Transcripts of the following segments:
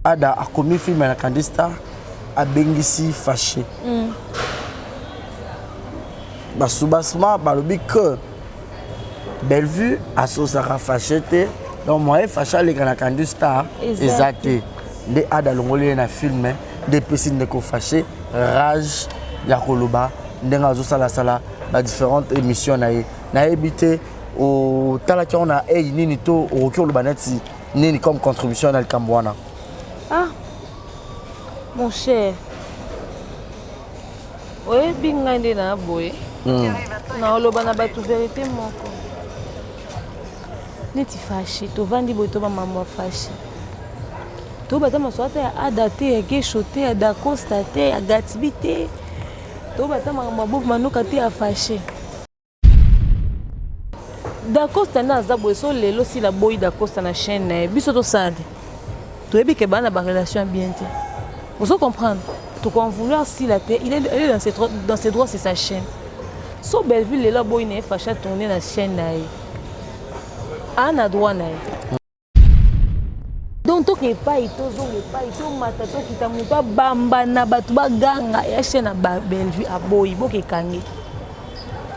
Ada a commis film à la candista a bengisi fâché. Basubasma balobi que Bellevue a sosaka fâché te donc moi fâché les la candista exact de Ada longoli na film de pesine de ko fâché rage ya koloba ndenga zo sala ba différentes émissions na habité au talaki on a nini to au cœur le baneti nini comme contribution à Kambwana. Ah, mon cher. Oui, bingande na boy. Na oloba na batu vérité moko. Neti fâché, to vandi boy to maman fâché. To bata maswata ya adate ya geshote ya dacosta te ya Gatsby te. To bata maman bof manuka te ya fâché. Dacosta na za boy so lelo si la boy dacosta na chaîne biso to sade. Tu es bien que dans la relation bien. Vous comprendre. Tu vas vouloir si la terre, il est dans ses droits, c'est sa chaîne. So Bellevue est là, il est fâché tourner la chaîne. Ana droit. Donc tu n'es pas, tu matato qui t'a monté bamba na batuba ganga et chaîne à Bellevue à boy, boke kangi,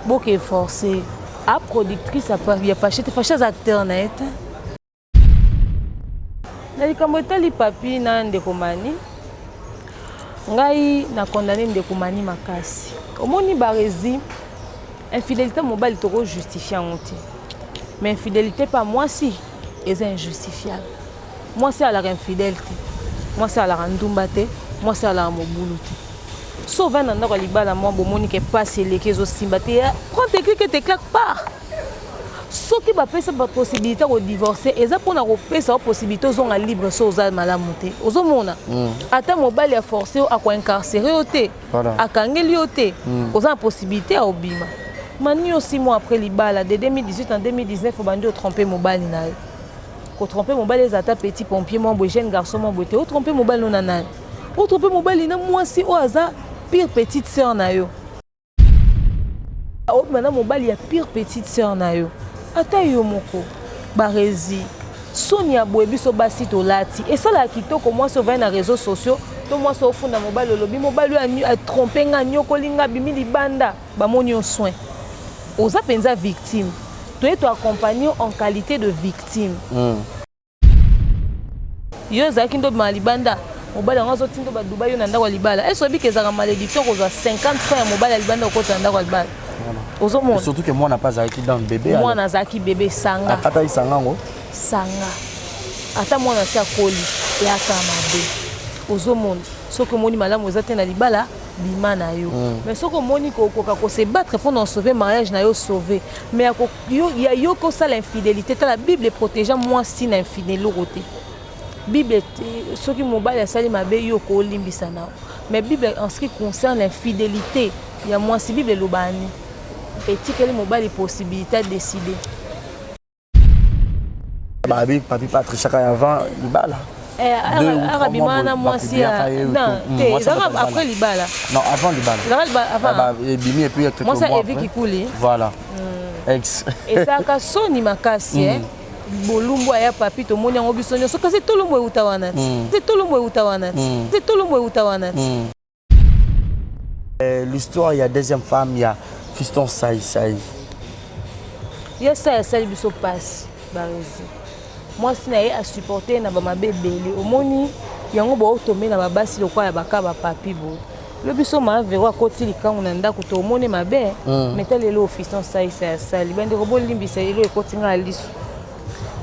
boke forcé. A productrice à part, il a fâché, tu fâché acteur net. Nalikambo etali papi na ndekomani ngai na condamné ndekomani makasi omoni barezi infidélité mobile toko justifier angote mais infidélité pas moi si est injustifiable moi c'est à la infidélité moi c'est à la ndumba te moi c'est à la mobulu te so va na ndako libala moi bomoni ke passe leke zo simba te prends tes clics et te claques pas. Ce qui va faire la possibilité de divorcer, et ça pour la possibilité de libre sur les malamuté. Aux hommes, à ta mobile est forcé à incarcérer à kangeli aux la possibilité à obima. Maintenant 6 mois après libala de 2018 en 2019 faut bandi tromper mobile na. Ko tromper mobile les attaques petits pompiers mon jeune garçon mon beauté, au tromper mobile non nana. Au tromper mobile na moi si au hasard pire petite sœur na yo. Au maintenant mobile il y a pire petite sœur na yo. Ata yo moko barezi Sonia boebi so basi to lati et ça la kitoko moi so va na réseaux sociaux to moi so funda mobile lobi mobile a tromper nga nyoko linga bimi libanda ba monyo soin oza penza victime to et to accompagner en qualité de victime yo zaki ndo malibanda mobile ngazo tindo ba Dubai yo na ndako libala et so bi kezaka malédiction ko za 50 francs mobile libanda ko ta ndako libala. Surtout que moi, on n'a pas arrêté dans le bébé. Moi, on a arrêté bébé sanga. Ata y sanga ngo. Sanga. Ata moi, on a fait colis et ata mabe. Ozo monde. Ce que moni madame vous êtes na libala, bima na yo. Mais ce que moni ko se battre pour nous sauver mariage na yo sauver. Mais il y a yo ko ça l'infidélité. La Bible protégeant moi si l'infidélité. Bible ce qui mobile a sali mabe yo ko limbisa na. Mais Bible en ce qui concerne l'infidélité, il y a moi si Bible lobani. Et si quelle mobile possibilité de décider. Papi Patrick chacun avant libala. Arabimana moi si non, après libala. Non, avant libala. Avant. Bimi et puis moi ça Evi qui coule. Voilà. Ex. Et ça ka soni makasi bolumbu ya papi to moni ngo bisonyo so kasi to lomo utawana. C'est to lomo utawana. C'est to lomo utawana. L'histoire il y a deuxième femme il y a Fiston Saï. Il y a ça biso passe barezi. Moi si na a supporter na ba mabebele omoni yango ba otomé na babasi lokwa ya baka ba papi bo. Le biso ma verwa koti likango na ndako to omoni mabe metale le Fiston Saï sali bande ko bolimbisa elo ekoti nga liso.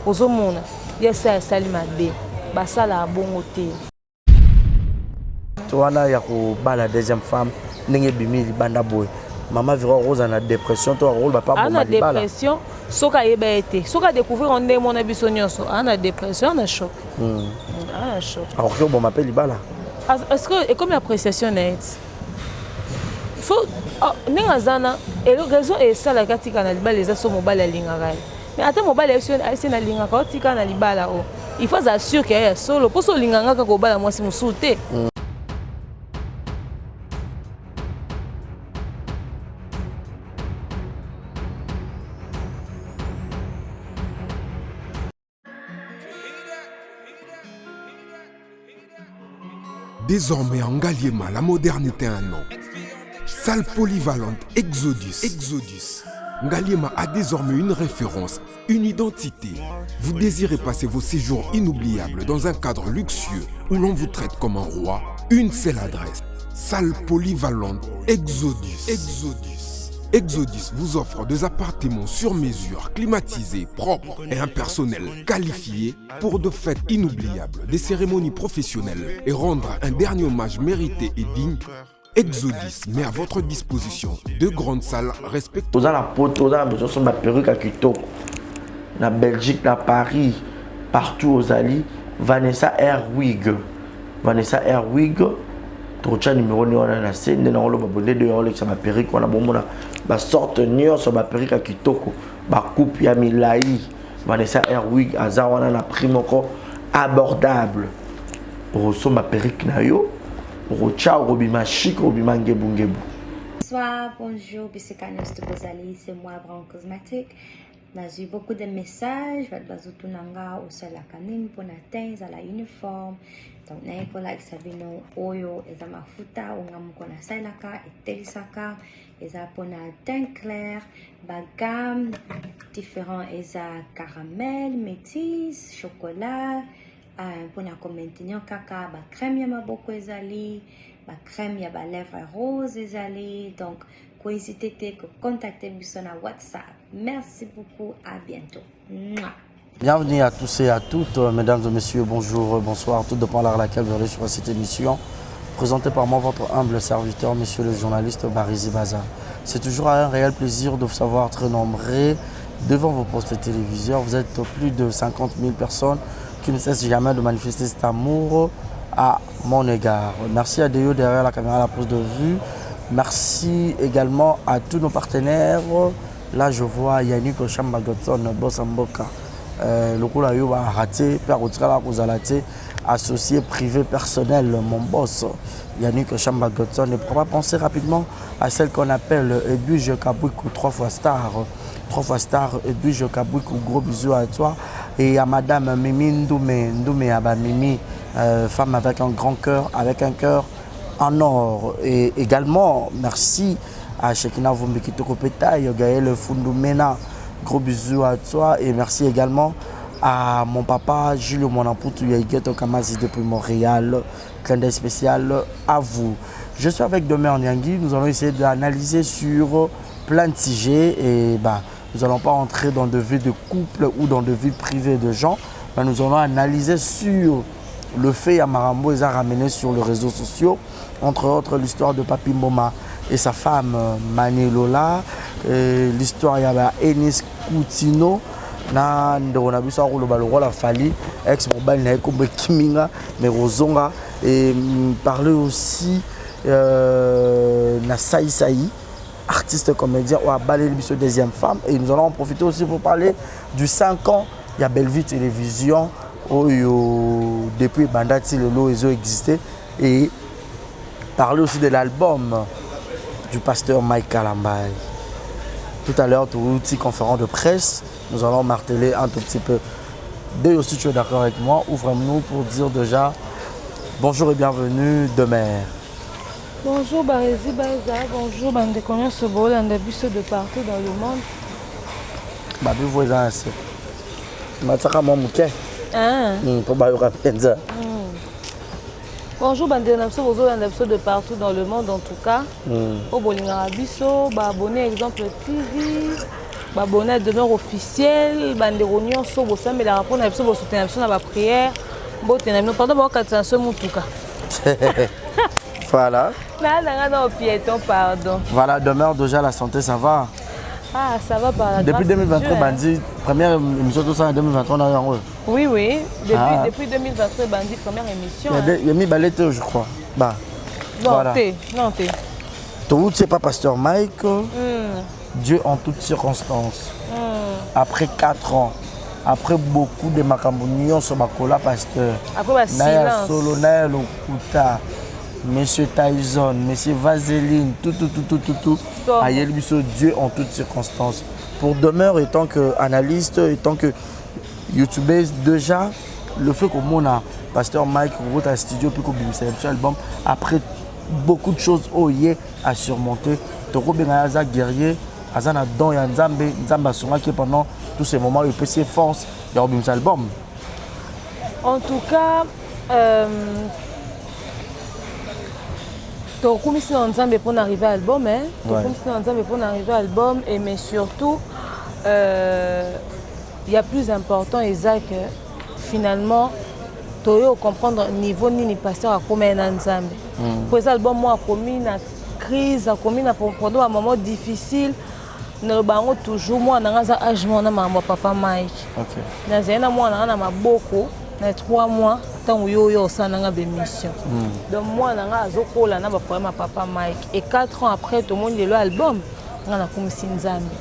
Ozomona ya ça sali mabe basala bongo te. To wana ya ko bala deuxième femme ndenge bimi libanda boy. Maman vira rose en dépression, toi rôle va pas bon mal. En dépression, soka yeba été. Soka découvrir on est mon abissonioso. En dépression, on a choc. Ah choc. Alors que bon m'appelle libala. Est-ce que et comme appréciation net. Il faut n'engazana et le raison est ça la katika na libala les aso mobile ya lingara. Mais attends mobile est na lingara katika na libala o. Il faut assurer qu'il y a solo pour so linganga ka ko bala moi si musuté. Désormais en Ngaliema, la modernité a un nom. Salle polyvalente Exodus. Ngaliema a désormais une référence, une identité. Vous désirez passer vos séjours inoubliables dans un cadre luxueux où l'on vous traite comme un roi? Une seule adresse. Salle polyvalente Exodus. Exodus vous offre des appartements sur mesure, climatisés, propres et un personnel qualifié pour de fêtes inoubliables, des cérémonies professionnelles et rendre un dernier hommage mérité et digne. Exodus met à votre disposition 2 grandes salles respectueuses. Dans la pote, dans la perruque à Kitoko, na Belgique, na Paris, partout aux alliés, Vanessa Airwig. Trocha numéro on a na scène na olo babonde de olo ça ma perruque on a bomona ba sorte nior sur ba perruque à Kitoko ba coupe ya milai Vanessa Airwig azawana na prix moko abordable pour so ma perruque na yo pour ciao robima chic robima ngebu. Bonsoir, bonjour, Bissekanos de Bozali, c'est moi, Brown Cosmétique. J'ai eu beaucoup de messages, je nanga au sol la canine pour atteindre la uniforme. Donc, n'a pas like sabino oyo, et ma futa, on a mon salaka et telisaka, et ça pour teint clair, bagam, différents, et ça caramel, métis, chocolat, pour maintenir caca, ba crème yama beaucoup ezali, ba crème yaba lèvres roses ezali, donc, n'hésitez pas à contacter sur WhatsApp. Merci beaucoup, à bientôt. Mouah. Bienvenue à tous et à toutes, mesdames et messieurs, bonjour, bonsoir, tout dépend de l'heure à laquelle vous allez sur cette émission, présentée par moi, votre humble serviteur, monsieur le journaliste Barizi Baza. C'est toujours un réel plaisir de vous savoir très nombreux devant vos postes téléviseurs. Vous êtes plus de 50 000 personnes qui ne cessent jamais de manifester cet amour à mon égard. Merci à Déo derrière la caméra, la prise de vue. Merci également à tous nos partenaires. Là, je vois Yannick Ochambagodson, Boss Mboka. Le coup là, il va rater, Père Outrala Kouzalate, associé privé personnel, mon boss, Yannick Ochambagodson. Ne pourra pas penser rapidement à celle qu'on appelle Edwige Kabouikou, 3 fois star. 3 fois star, Edwige Kabouikou, gros bisous à toi. Et à madame Mimi Ndoumé Aba Mimi, femme avec un grand cœur, avec un cœur en or. Et également, merci à Shekina Vumbiki Tokopetaï, Gaël Fundoumena, gros bisous à toi. Et merci également à mon papa Julio Monamputu Yaïgeto Kamazi depuis Montréal. Clin d'œil spécial à vous. Je suis avec Domer Nyangui. Nous allons essayer d'analyser sur plein de sujets. Et nous n'allons pas entrer dans de vies de couple ou dans de vies privées de gens. Nous allons analyser sur le fait à Marambo les a ramené sur les réseaux sociaux, entre autres l'histoire de Papi Mboma et sa femme Manilola, l'histoire de Enis Koutino, na ndonabisa roulo baloro la fali ex mobile na ko kiminga mais rozonga et parler aussi na Saï, artiste comédien ou à Balé Biso deuxième femme, et nous allons en profiter aussi pour parler du 5 ans il y a Bellevue Télévision. Depuis Bandati Lolo ils ont existé, et parler aussi de l'album du pasteur Mike Kalambay. Tout à l'heure, tout petit conférence de presse, nous allons marteler un tout petit peu. Dès aussi tu es d'accord avec moi, ouvre-nous pour dire déjà bonjour et bienvenue Demer. Bonjour Barizi Baza, bonjour Bandekonion Sobol, un début de partout dans le monde. Babi voisin assez. Matsaka Mamouké. Bonjour Bandekonion de partout dans le monde en tout cas. Au Bolingara Biso, abonné Exemple TV, abonné à Demeure officielle, Bandekonion Sobo, ça mais la rapport n'a pas soutenir la prière. Pendant que ce Moutouka. Voilà. Pardon. Voilà, Demeure déjà la santé, ça va. Ah, ça va par la depuis 2023, Bandi, première émission tout ça en 2023, on a eu un Oui, depuis 2023, Bandi, première émission. Il y a mis Balette, je crois. Bah, non, voilà. Non, Tout c'est pas Pasteur Mike. Dieu en toutes circonstances. Après 4 ans, après beaucoup de macambonions sur ma cola pasteur. Après Naya Solo, Naya Lokuta, Monsieur Tyson, Monsieur Vaseline, tout. Aïe, Dieu en toutes circonstances. Pour Demeure, étant qu'analyste, étant que youtubeuse, déjà, le fait qu'on a pasteur Mike route à studio puis qu'on bimisa album après beaucoup de choses à surmonter toko benga za guerrier azana don ya nzambe asonga qui pendant tous ces moments il peut se force ya bimisa album. En tout cas tokumisi na nzambe pour arriver à l'album et mais surtout il y a plus important Isaac finalement toyo comprendre niveau nini pasteur a commis na nzambe pour ça album moi a commis na crise a commis na pendant un moment difficile na bango toujours moi na za âge moi na mama papa Mike OK na zena moi na maboko na 3 mois tant yo sana nga bémission donc moi na nga azokola na ba problème papa Mike et 4 ans après tout le monde le album nga na komisi nzambe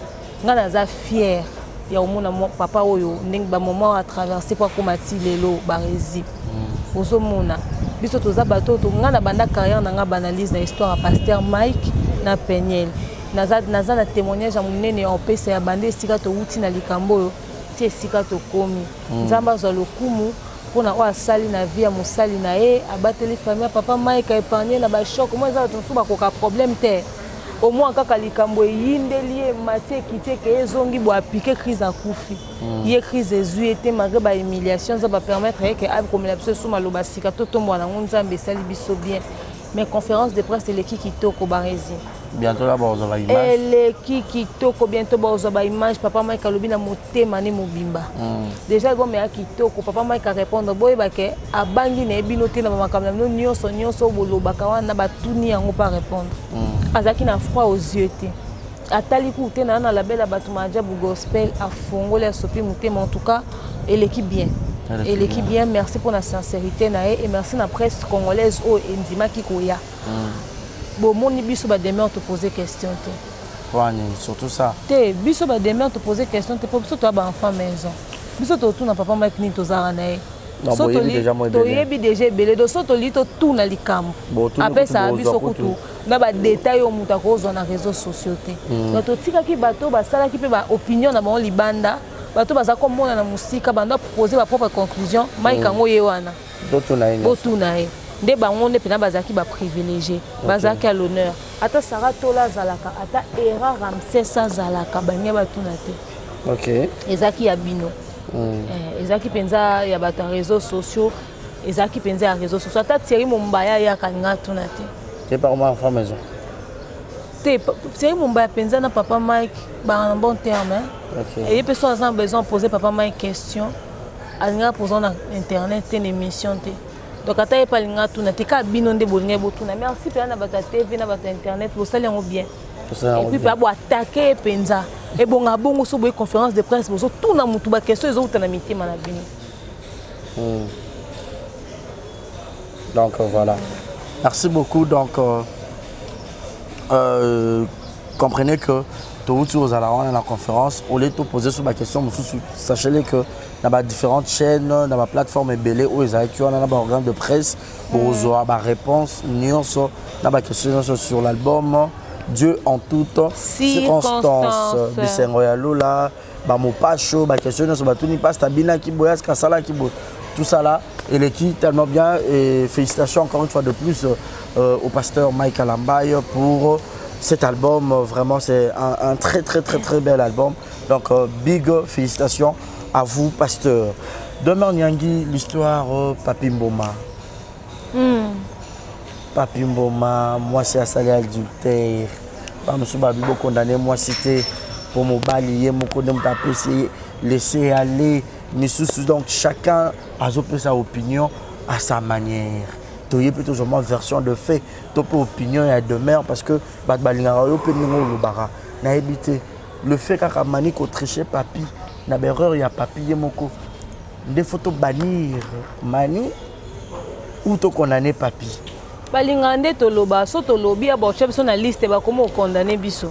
nga na za fier ya omona papa oyo ndenge ba moment à traverser pour komati lelo barezi ozomona biso toza bato to nga na banda carrière na nga banalise na histoire à pasteur Mike na Peniel naza na témoignage ya munene en pesa ya bande sika to uti na likambo ti sika to komi nzamba za lokumu pona wa sali na vie ya mosali na ye abateli famille papa Mike a épargné na ba choc moi za to suba ko ka problème te au moins kaka likambo yindeli matie kité ke ezongi bo appliquer crise à kufi ye crise ezui était malgré ba humiliation ça va permettre que ab comme la biso suma loba sika to tombo na nzambe sali biso bien mais conférence de presse l'équipe kitoko barezi bientôt là ba ozoba image l'équipe kitoko bientôt ba ozoba image papa Mike alobi na motema ne mobimba déjà go me kitoko papa Mike a répondre boye ba ke abangi na ebino te na makamla no nyonso boloba ka wana batuni yango pas répondre azaki na froid aux yeux te atali ku te na la belle batuma jabu gospel a fongole a sopi motema en tout cas et l'équipe bien et l'équipe bien merci pour la sincérité na et merci na presse congolaise o endima kikoya bon mon biso ba demain te poser question te wani surtout ça te biso ba demain te poser question te pour biso to ba enfant maison biso to tout na papa Mike ni to zara na to yebi déjà belé do soto li to tout na likambo après ça biso kutu na ba détail o muta ko zo na réseaux sociaux te donc to tika ki bato ba sala ki pe ba opinion na ba libanda bato baza komona na musika banda proposer ba propre conclusion Mike ngo ye wana botu na ye nde bango nde pena bazaki ba privilégié bazaki à l'honneur ata Sarah Tola zalaka ata Era Ramsès zalaka banya batuna te OK ezaki ya bino ezaki penza ya bato réseaux sociaux ezaki penza ya réseaux sociaux ata Thierry Mumbaya ya kaninga tuna te c'est pas moi enfant maison Thierry Mumbaya penza na papa Mike ba en bon terme et les personnes ont besoin de poser papa Mike question alinga poser na internet une émission te donc ata pas linga tuna te ka bino nde bolinga botuna merci pe na bata TV na bata internet bo sali ngo bien et puis pa bo attaquer penza et bonga bongo so boy conférence de presse bozo tout na mutu ba question ezo utana mitima na bino donc voilà merci beaucoup donc comprenez que tout aux alarmes dans la conférence au lieu de poser sur ma question sachez que dans les différentes chaînes dans la plateforme belé où ils ont un organe de presse pour avoir ma réponse dans ma question sur l'album Dieu en toutes circonstances Bisengoyalola Bamopacho ma question sur Batuni Pasta Bina qui boyas Kasala qui tout ça là et l'équipe tellement bien et félicitations encore une fois de plus au pasteur Mike Alambaye pour cet album. Vraiment c'est un très bel album, donc big félicitations à vous pasteur. Demain Nyangi l'histoire Papi Mboma. Papi Mboma moi c'est assali adultère pas monsieur Babibo condamné moi cité pour mon balayer mon condamné taper laisser aller mais donc chacun a sa opinion à sa manière. Tu as plutôt une version de fait, tu as opinion et demeure parce que le fait que mani ko tricher papi na erreur ya papi yemoko des photos bannir mani ou to condamner papi balingande to loba so to lobi ya bo chef so na liste ba comment condamner biso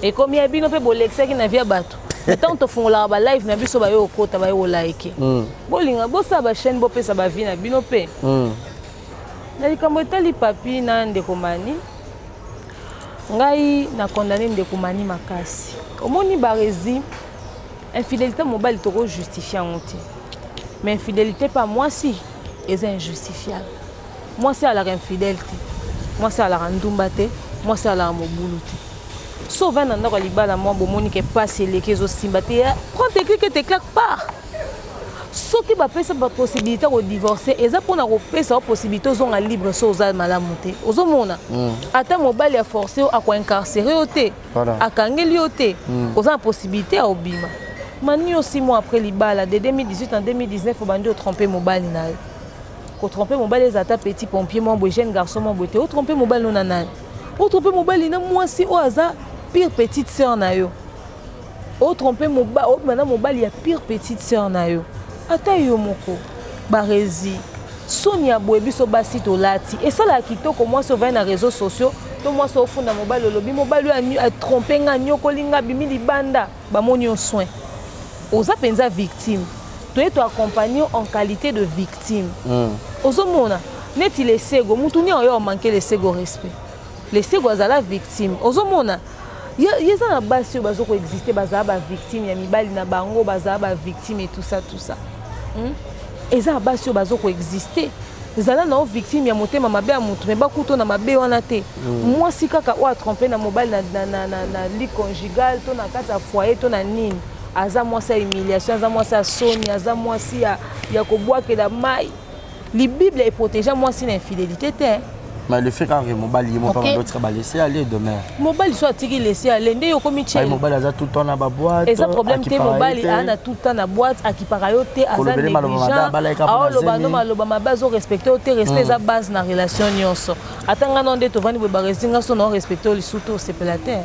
et comme ya bino pe bolexa ki na via bato tant to fongola ba live na biso ba yo kota ba yo like bolinga bosa ba chaîne bo pesa ba vie na bino pe na likambo etali papi na ndeko mani ngai na condamné ndeko mani makasi omoni barezi infidélité mobile to justifier en te mais infidélité pas moi si est injustifiable. Moi c'est à la infidélité. Moi c'est à la ndumbate. Moi c'est à la mobouluté. Sauf un endroit à libala moi bomoni que passe les kezo simbate. Prends tes clics et tes claques pas. Ce qui va faire cette possibilité de divorcer, et ça pour nous faire cette possibilité de être libre sur les malamutés. Aux hommes, à ta mobile est forcé à incarcérer au thé, à kangeli au thé. Aux a possibilité à obima. Mani aussi mois après libala de 2018 en 2019 faut bandi tromper mobile na. Ko tromper mobile les atta petit pompier mon beau jeune garçon mon beauté. Au tromper mobile non nana. Au tromper mobile na moi si au hasard pire petite sœur na yo. Au tromper mobile maintenant mobile il y a pire petite sœur na yo. Ata yo moko barezi Sonia boebi so basi to lati et ça la kitoko moi so va na réseaux sociaux to moi so funda mobile le lobby mobile a trompé nga nyoko linga bimi libanda ba monyo soin oza penza victime to eto accompagner en qualité de victime ozo mona neti les sego mutu ni oyo manquer les sego respect les sego za la victime ozo mona yeza na basi yo bazo ko exister baza ba victime ya mibali na bango baza ba victime et tout ça et ça basi yo bazo ko exister zala na victime ya motema mabe ya mutu me bakuto na mabe wana te moi si kaka o tromper na mobile na lit conjugal to na kata foyer to na nini aza moi sa humiliation aza moi sa soni aza moi si ya ko boake da mai li bible est protéger moi si l'infidélité te. Mais le fait que mobile il m'a pas d'autre va laisser aller demain. Mobile soit tiki laisser aller ndé yo komi tchè. Mobile a tout le temps na ba boîte. Et ça problème té mobile a tout le temps na boîte a qui parayo té aza négligent. Ah lo bano maloba mabazo respecter o té respect za base na relation nyonso. Atanga non ndé to vani ba resinga so non respecter le surtout c'est pelater.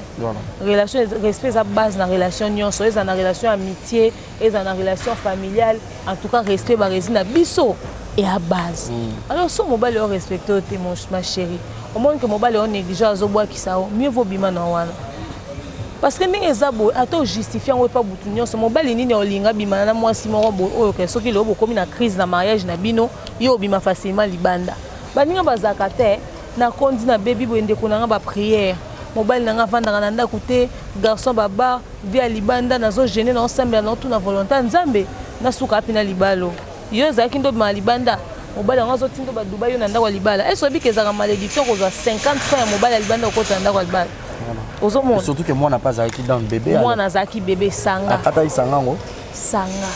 Relation respect za base na relation nyonso, eza na relation amitié, eza na relation familiale, en tout cas respect ba resina biso. Et à base. Alors, si mobile est respecté, ma chérie, au moins que mobile est négligent, mieux vaut bima na wana. Parce que les zabo, à toi justifiant ou pas boutonnion, ce mobile est ni olinga bima na moi si mon robot, ok, ce qui est au comme une crise na mariage na bino, yo bima facilement libanda. Baninga bazakate, na kondi na baby boende konanga ba prière. Mobile nanga vanda na nda côté garçon baba via libanda nazo gêner na ensemble na tout na volonté nzambe na suka pina libalo. Yo zaki ndo malibanda mobile ngazo tindo ba Dubai yo nanda kwa libala eso bi kezaka malédiction ko za 50 francs ya mobile libanda ko tanda kwa libala ozo mo surtout que moi n'a pas zaki dans bébé moi na zaki bébé sanga ata isanga ngo sanga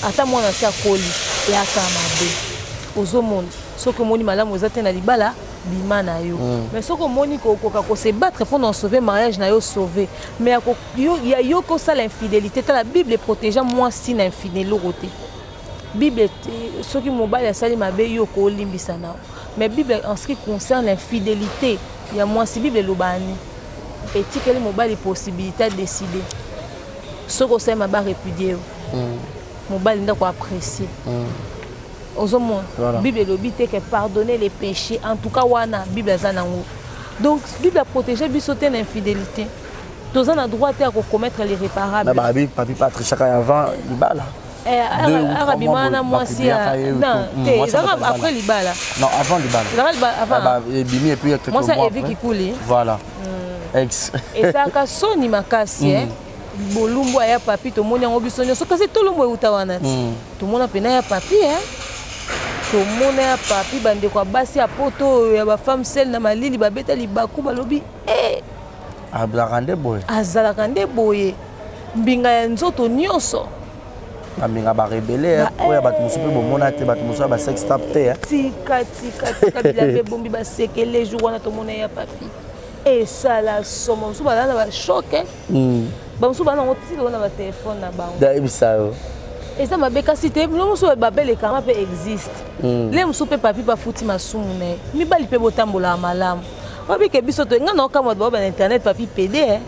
ata moi na sia koli ya kama be ozo mo soko moni malamu ezate na libala bima na yo mais soko moni ko se battre pour non sauver mariage na yo sauver mais yo ko ça l'infidélité la Bible protégeant moi si l'infidélité Bible ce qui mobile a sali mabe yo ko limbisa na mais Bible en ce qui concerne l'infidélité il y a moi si Bible lobani et ti que le mobile possibilité de décider ce que c'est ma ba répudier mobile ndako apprécier ozomo Bible lobité que pardonner les péchés en tout cas wana Bible zanango donc Bible a protégé bisoté l'infidélité tous on a droit à commettre l'irréparable bah papi pas chacun avant libala Arabimana moi si non après libala non avant libala avant bimi et puis moi ça Evi qui coule voilà ex et ça ka soni makasi bolumbu ya papi to moni ngo bisonyo so kasi to lumbu utawana to mona pena ya papi to mona ya papi bande kwa basi ya poto ya ba femme seule na malili babeta libaku balobi azala kande boye mbinga ya nzoto nyonso aminga ba rebelle oya bato musupe bomona te bato musupe ba sex tap te tika bilave bombi ba sekele jour wana to mona ya papi et ça la somme musupe ba na ba choc ba musupe ba na otilo wana ba téléphone na bango da ebisao et ça m'a bekasi te no musupe ba belle kama pe existe le musupe papi ba futi masumu ne mi bali pe botambola malamu papi ke biso to ngana okama ba internet papi PD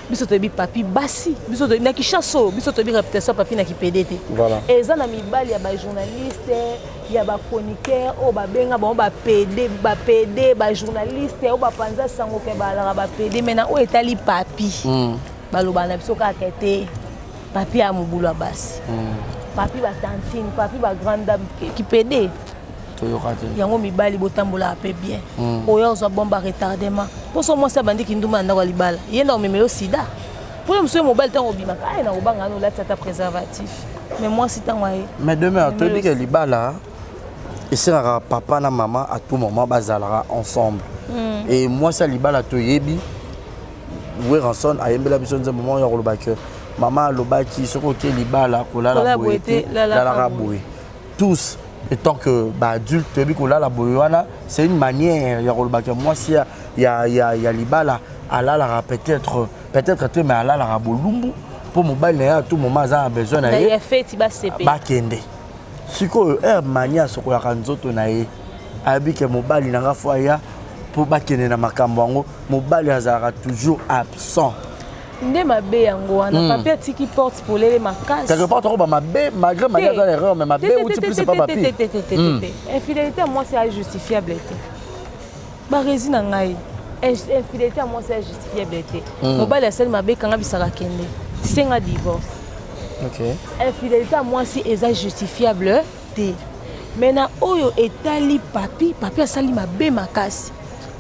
biso to bi papi basi biso to na ki chasso biso to bi réputation papi na ki PDT voilà et ça na mibali ya ba journaliste ya ba chroniqueur o ba benga ba PD ba journaliste o ba panza sango ke ba la ba PD mena o etali papi ba loba na biso ka kete papi a mobulu basi papi ba tantine papi ba grande dame ki PD yango mibali botambola pe bien oyo zo bomba retardement pour so moi ça bandi ki nduma ndako libala yenda o memelo sida pour le monsieur mobile tant obima ka na obanga no la tata préservatif mais moi si tant waye mais demain to bi ke libala et c'est papa na maman à tout moment bazalara ensemble. Et moi ça libala to yebi we ranson ayembela biso nze moment ya kolobaka maman lobaki soko ke libala kolala boyete la boye tous étant que ba adulte bi kolala boyana c'est une manière ya kolobaka moi si ya libala alala peut-être tu mais alala bolumbu pour mobile à tout moment ça a besoin na ye fait ba CP ba kende siko manière soko ya kanzoto na ye abi ke mobile nanga foya pour bakene na makambo yango mobali azalaka toujours absent nde mabe yango wana papier tiki porte pour les makasi quelque part on va mabe malgré manière dans l'erreur mais mabe ou tu plus c'est pas papier infidélité à moi c'est injustifiable ba résine ngai infidélité à moi c'est injustifiable mobali a sel mabe kanga bisaka kende senga divorce OK infidélité à moi c'est justifiable mais na oyo etali papi asali mabe makasi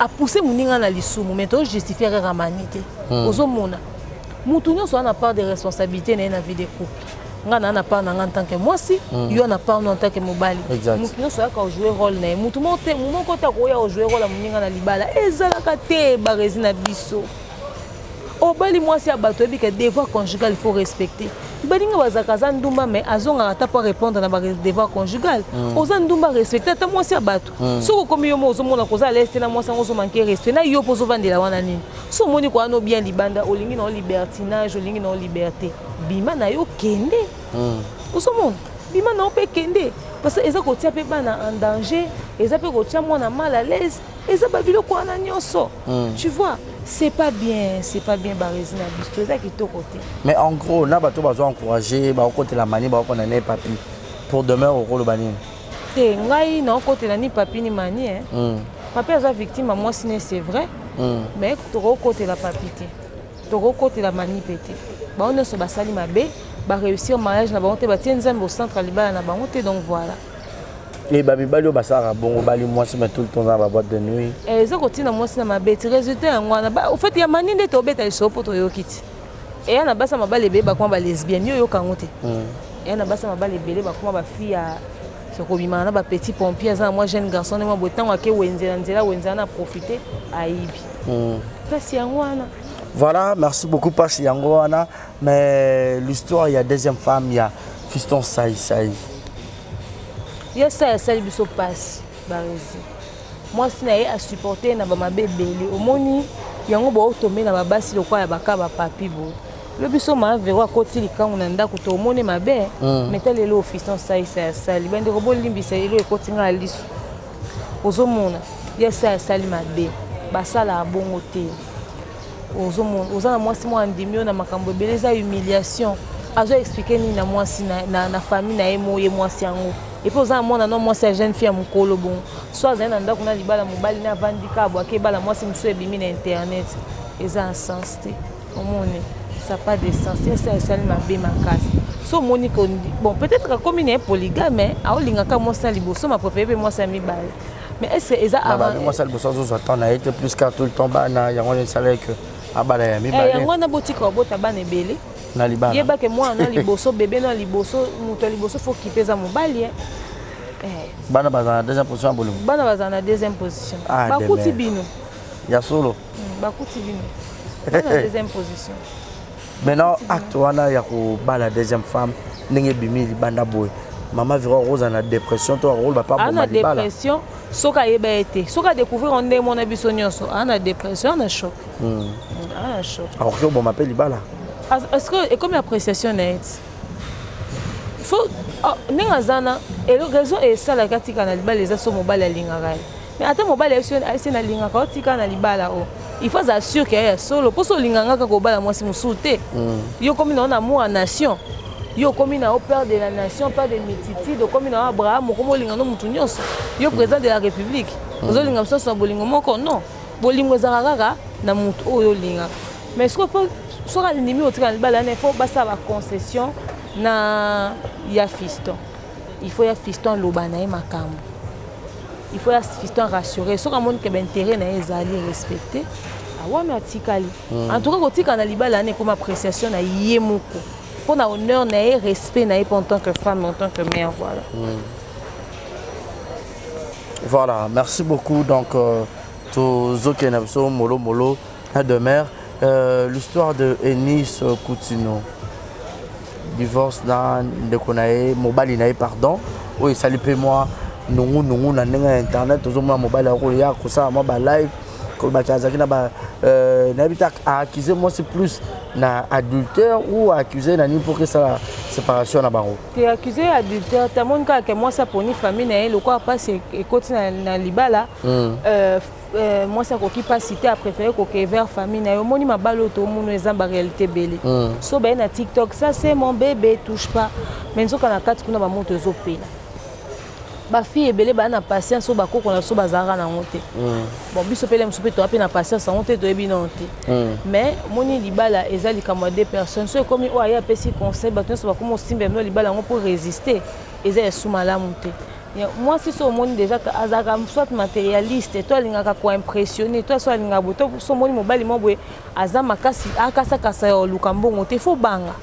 a poussé moninga na lisumu mais to justifier ramanité ozomona mutu nyonso ana part de responsabilité na vie de couple nga na part na en tant que moi si yo na part en tant que mobali mutu nyonso aka jouer rôle na mutu monte mumoko ta ko ya jouer rôle moninga na libala ezalaka te ba resina biso obali moi si abato ebi que devoir conjugal il faut respecter balinga bazakaza ndumba mais azonga ata pas répondre na ba devoir conjugal oza ndumba respecter ta moi si abato soko komi yo mo ozomona koza leste na moi sango zo manquer respect na yo pozo vandela wana nini so moni ko ano bien libanda olingi na libertinage olingi na liberté bima na yo kende ozomona bima na pe kende parce que eza ko tia pe bana en danger eza pe ko tia mona mal à l'aise eza babilo ko ana nyonso tu vois c'est pas bien barézina bisto ça qui côté mais en gros na bato bazo encourager ba côté la mani ba kona ne papi pour demain au rôle banine te ngai na côté la ni papi ni mani papi a victime moi c'est vrai mais to côté la papi te to côté la mani pété ba on se basali mabe ba réussir mariage na ba on te ba tienzambo au centre libala na ba on te donc voilà. Les babibali basara bongo bali moi c'est tout le temps dans la boîte de nuit. Eza kotina moi c'est na mabeti résultat ngwana au fait ya maninde to beta isopo to yokiti. Et na basa mabale beba kwa ba lesbienne yo yokangote. Et na basa mabale belé ba kwa ba fille ya sokobima na ba petit pompier za moi jeune garçon na moi botango ke wenzela nzela wenzana na profiter aibi. Pasi ya ngwana. Voilà, merci beaucoup Pasi ya ngwana mais l'histoire il y a deuxième femme il y a fiston Saï. Yes, ça biso passe barezi. Moi si na ye a supporter na ba mabe belé omoni yango ba otomé na ba basi lokwa ya baka ba papi bo. Le biso ma verwa koti likangu na ndako to omoni mabe metale le office ça sali bande ko bolimbisa ile ekoti nga lisu. Ozomona yes ça mabe basala bongo te. Ozomona ozana moi si moi andimio na makambo beleza humiliation. Azo expliquer ni na moi si na famille na emo ye moi si yango. Et puis aux moi non moi c'est jeune fille à mon colo bon soit un anda kuna libala mobali na vandika bo ke bala moi c'est monsieur bimi na internet et ça un sens té omone ça pas de sens c'est ma be ma casse so monique bon peut-être comme il est polygame mais a olinga ka moi ça liboso ma préféré moi ça mi balle mais est-ce que ça avant moi ça liboso zo attend na été plus car tout le temps bana yango le salaire que abala ya mi balle yango na botika obota bana belé na libala yeba ke moi na liboso bébé na liboso muto liboso faut qu'il pèse mon bali bana bazana deuxième position bolum bana bazana deuxième position bakuti bino ya solo bakuti bino bana deuxième position maintenant acte wana ya ko bala deuxième femme ndenge bimi libanda boy maman vira rose na dépression to rôle ba pas bon na dépression soka yeba été soka découvrir on est mon abiso nyonso ana dépression na choc ana choc alors que bon m'appelle libala est-ce que et comme l'appréciation net il faut nengazana et le raison est ça la katika na libala les aso mobile ya lingaka mais ata mobile est na lingaka tika na libala o il faut assurer qu'il y a solo pour so linganga ka ko bala moi si musuté yo comme na amour à nation yo comme na au père de la nation père de mititi comme na Abraham comme lingano mutu nyonso yo président de la république ozo linga so bolingo moko non bolingo zakaka na mutu oyo linga mais ce qu'il faut so ka ndimi otika na libala na faut basa ba concession na ya fiston il faut ya fiston lobana e makambo il faut ya fiston rassurer so ka moni ke intérêt na ezali respecter awa me atikali en tout cas kotika na libala na comme appréciation na ye moko pour na honneur na respect na en tant que femme en tant que mère voilà Voilà, merci beaucoup. Donc, Zokenabso, Molo Molo, à demeure. L'histoire de Enis Coutinho. Divorce dans de Konae, mobile inae, pardon. Oui, ça lui moi. Nous, na internet, tout le monde mobile à rouler, ça, moi, live. Comme accuser moi c'est plus na adultère ou accuser na pour que ça séparation na bango. Tu es accusé adultère, tu montres que moi ça pour une famille na le quoi passe et continue na libala. Moi ça qui pas cité a préféré que vers famille na yo moni mabalo to muno ezamba réalité belé. So ben na TikTok ça c'est mon bébé touche pas. Mais nzo kana kati kuna ba moto zo pela. Ba fille ebele ba na patience so ba ko na so bazara na honte. Bon biso pele msupe to apena patience na honte to ebi na honte. Mais moni libala ezali comme deux personnes so comme o aya pesi conseil ba so ba comme simbe no libala ngo pour résister ezali soumala monte. Moi si so moni déjà que azaka soit matérialiste toi lingaka ko impressionner toi so linga boto so moni mobali mo boye azama kasi akasa kasa yo lukambongo te fo banga.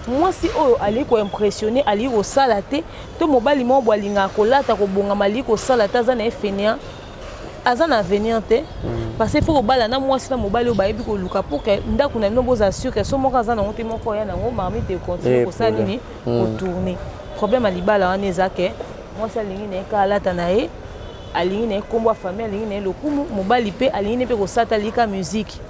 Moi si oh ali ko impressionner ali ko salate to mobali mo bolinga ko lata ko bonga mali ko salata za na fenia azana avenir te parce que faut bala na moi si na mobali o baebi ko luka pour que ndako na no boza sûr que so mo kaza na honte mo ko ya na ngo marmi te continuer ko ça nini ko tourner problème ali bala wana ezake moi ça lingi na ka lata na e alingi na kombo famille alingi na lokumu mobali pe alingi na pe ko sata lika musique.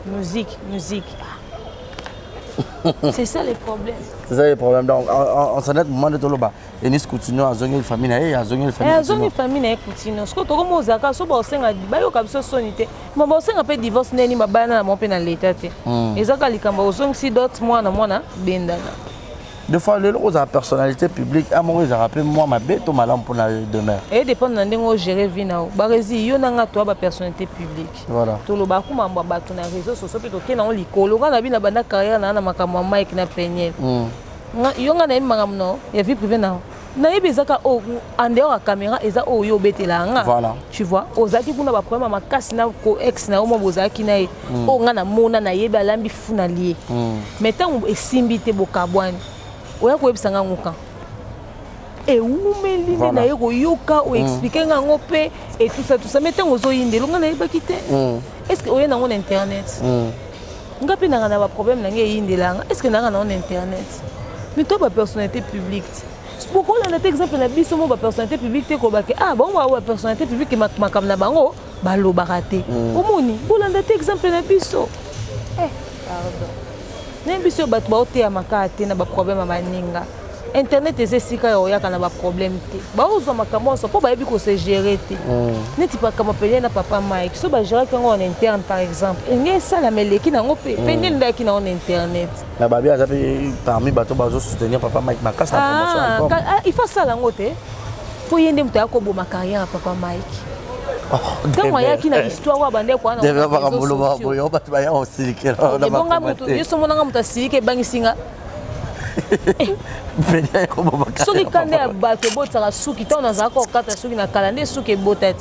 C'est ça les problèmes. C'est ça les problèmes. Donc, en ce moment de Toloba, Enis Coutinho a zoné une famille, a zoné une famille. A zoné une famille Coutinho. Ce que tu as dit, c'est que tu as dit, c'est sonité. Mais tu as dit, divorce n'est pas banal, mon père dans l'état. Et ça, quand tu as dit, si d'autres mois, bendana. Des fois, les gens ont personnalité publique. À moi, ils ont rappelé moi ma bête ou ma lampe pour la demain. Et dépend de où gérer vie na. Barezi, yo nanga toi ba personnalité publique. Voilà. To lo ba kuma mba ba to na réseaux sociaux pe to kena on likolo kana bi na banda carrière na na makamwa Mike na Peniel. Yo nga na mangam no, ya vie privée na. Na yebezaka o en dehors à caméra eza o yo betela nga. Voilà. Tu vois, ozaki kuna ba problème makasi na ko ex na o mo bozaki na e. O nga na mona na yeba lambi funa lié. Mais tant esimbi te bokabwani. Oya ko ebisanga ngoka e umeli na yego yoka o expliquer ngango pe et tout ça mais tant ozo yinde longa na yebaki te est-ce que oya na on internet ngapi na ba problème na nge yinde langa est-ce que na on internet mais toi ba personnalité publique pourquoi on a un exemple na biso mo ba personnalité publique te ko ba ke ah bon ba personnalité publique makam na bango ba lo barate omoni bolanda te exemple na biso pardon. N'importe quoi, tu as été à ma carte, na ba problème maninga. Internet est sika yo yaka na ba problème te. Ba ozo makamo so po ba yebi ko se gérer te. Neti pa kama pele na papa Mike. So ba gérer quand on interne par exemple. Nge sala meleki na ngope. Pende ndaki na on internet. Na ba bia zapi parmi bato bazo soutenir papa Mike makasa na promotion. Il faut ça la ngote. Faut yende mto yako bo ma carrière papa Mike. Quand on y a qui na histoire wa bande kwa na. Deve ba kamolo ba boyo ba ba ya osirike na ba. Bonga mutu yeso mona nga mutasirike bangisinga. Penya ko ba ka. Soki kande ya bato botaka suki to na zako kata suki na kalande suki botet.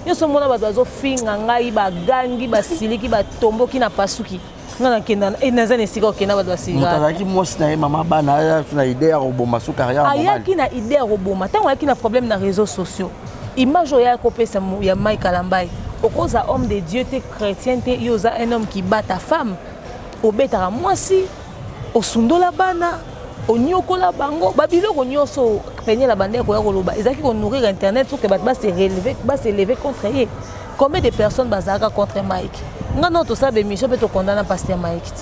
Yeso mona bato bazo finga ngai ba gangi ba siliki ba tomboki na pasuki. Ngana kenda e nazane sika okenda bato basika. Mutazaki mosi na mama bana na idée ya roboma su carrière. Ayaki na idée ya roboma. Tango ayaki na problème na réseaux sociaux. Image ya kopesa ya Mike Alambai. Okoza homme de Dieu te chrétien te yoza un homme qui bat ta femme. Obetara mwasi. Osundola bana. Onyokola bango. Babiloko nyoso penye la bande ko ya koloba. Ezaki ko nourrir internet pour que bat s'élever contre lui. Combien de personnes bazaka contre Mike? Ngana to sabe mission peut to condamner pasteur Mike.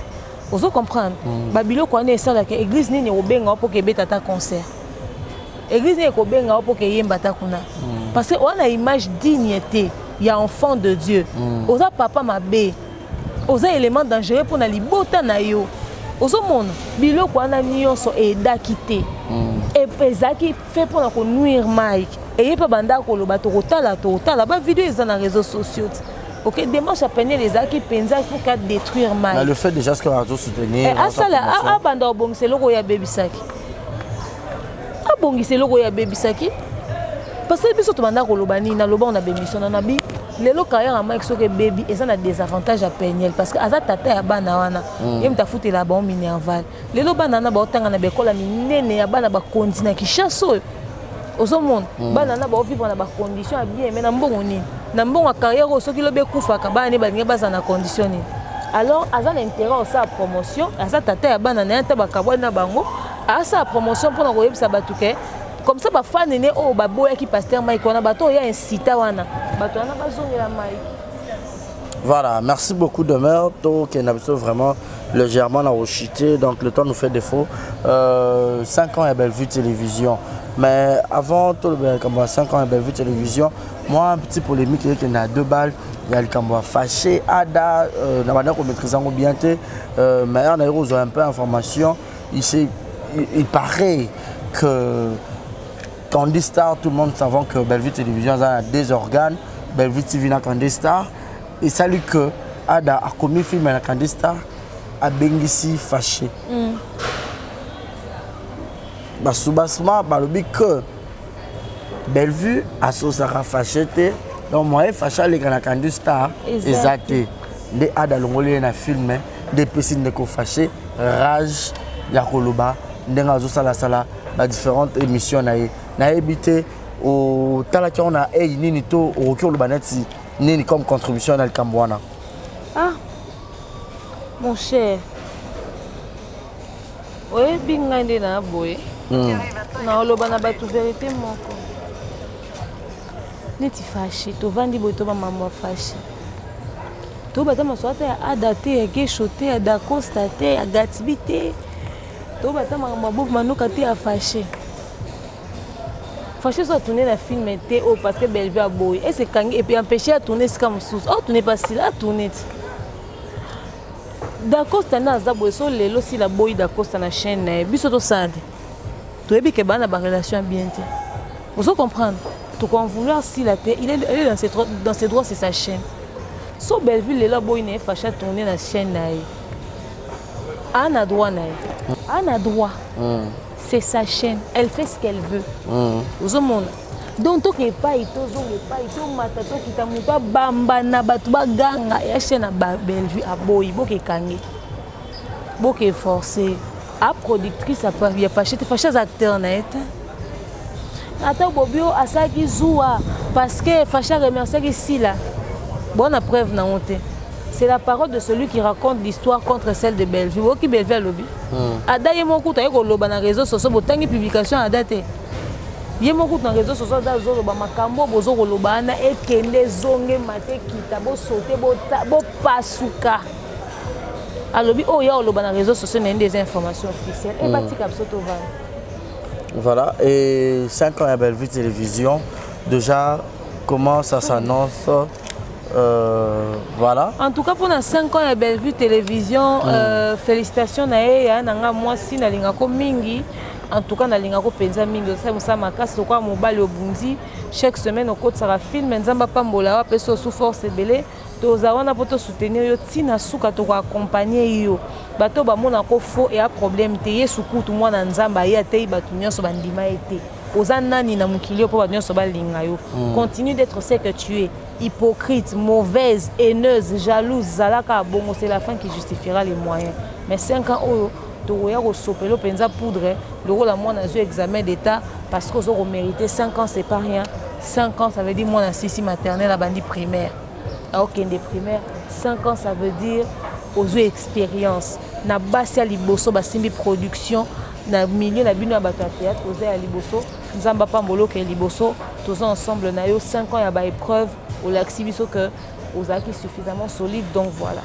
Ozo comprendre. Babiloko ane esala ke église nini obenga pour que beta ta concert. Église nini ko benga pour que yemba ta kuna. Parce qu'on a une image dignité, il y a enfant de Dieu. Oza papa mabe, oza élément dangereux pour na libota na yo. Ozo mon, biloko wana nyonso e dakite. Et ezaki fait pour na ko nuire Mike. Et yepa banda ko loba to kotala ba vidéo eza na réseaux sociaux. OK, démarche à peine les aki penza pour qu'à détruire Mike. Mais le fait déjà ce que va soutenir. Ah ça là, ah banda obongise loko ya baby saki. Ah bongise loko ya baby saki. Parce que biso to banda ko loba ni na loba on a bémission na bi lelo carrière à Mike soke baby et ça na désavantage à Peniel parce que aza tata ya bana wana yem ta futela ba minerval lelo bana na ba otanga na bekola minene ya bana ba kontina ki chasso Au monde, banana ba vivre dans des conditions bien, mais dans bon ni, dans bon carrière au soki lobe kufa ka ba ne ba nge ba na condition ni. Alors, azan intérêt au sa promotion, asa tata ya banana ta ba kabwa na bango, asa promotion pour na koyebisa batuke. Comme ça ba fan né o ba boya ki pasteur Mike wana bato ya incita wana. Bato wana ba zongela Mike. Voilà, merci beaucoup de meurtre qui n'a vraiment légèrement rechuté, donc le temps nous fait défaut. 5 ans à Bellevue Télévision. Mais avant tout le 5 ans à Bellevue Télévision, moi un petit polémique qui est à 2 balles, il y a le Cambois fâché, Ada, la manière qu'on maîtrise bien, mais on a eu un peu d'informations. Il paraît que Candy Star, tout le monde savant que Bellevue Télévision a des organes, Bellevue TV n'a Candy Star. Et salut que Ada a commis film à la Candy Star a Bengisi fâché. Soubasma balobi que Bellevue a Sosara fâché donc moi fâché les la Candy Star exact. De Ada longoli na film des piscines de ko fâché rage ya koloba ndenga zo sala sala ba différentes émissions na habité au talaki on a nini to au cœur le baneti nini comme contribution dans le Cambouana. Ah, mon cher. Oui, bingande na boy. Na loba na batu vérité moko. Neti fâché, to vandi boy to ba maman fâché. To bata maswata ya adate ya geshote ya da constater ya gatibité. To bata maman manuka te ya fâché. Fâché soit tourner la film était parce que Bellevue a boy et c'est quand et puis empêcher à tourner c'est comme sous oh tourner pas si là tourner d'accord c'est na za boy so lelo si la boy d'accord c'est na chaîne biso to sande to ebi ke bana ba relation bien té vous comprendre to qu'on vouloir si la il est dans ses droits c'est sa chaîne so Bellevue lelo boy ne fâché à tourner la chaîne na ana droit na ana droit c'est sa chaîne, elle fait ce qu'elle veut. Aux hommes. Donc, tout n'est pas ito, matato qui t'a mouta bamba na batuba ganga ya chaîne à Bellevue à boy, boke kangi, boke forcé, à productrice à Paris, fâché acteur net. Attends Bobio à ça qui zoua parce que fâché remercier ici là. Bonne preuve na honte. C'est la parole de celui qui raconte l'histoire contre celle de Bellevue. Qui Bellevue a lobby. Ada yé mon coup t'as eu loba na réseaux sociaux, botangi publication à date. Yé mon coup na réseaux sociaux da zoro ba makambo bozo loba na et kende zonge mate kita bo sauter bo pasuka. A lobby oh ya loba na réseaux sociaux n'a des informations officielles. Et bati kapsoto va. Voilà et 5 ans à Bellevue Télévision. Déjà comment ça s'annonce? Voilà. En tout cas, pour 5 ans à Bellevue Télévision, félicitations à moi si na lingako mingi. En tout cas, na lingako penza mingi. Ça m'a cassé quoi mobile au Bundi. Chaque semaine au côté ça film nzamba pambola wa peso sous force belé. Tozawana poto soutenir yo tina suka to accompagner yo. Bato ba mona ko faux et a problème te yesu kutu mwana nzamba ya te batu nyonso bandima été. Ozanani na mukilio po ba nyonso ba linga yo. Continue d'être ce que tu es. Hypocrite, mauvaise, haineuse, jalouse, zalaka bongo, c'est la fin qui justifiera les moyens. Mais 5 ans, tu as sopelo penza poudre, le rôle à moi dans un examen d'état parce que vous mérité 5 ans, c'est pas rien. 5 ans, ça veut dire moi dans sissi maternelle à bandi primaire. Ok, des primaires, 5 ans, ça veut dire aux expérience. Na basi à liboso, basimbi production, na milieu na bino à théâtre, aux à liboso, nzamba pambolo ke liboso, tous ensemble na yo 5 ans ya ba épreuve. Au laxibiso que aux acquis suffisamment solides, donc voilà.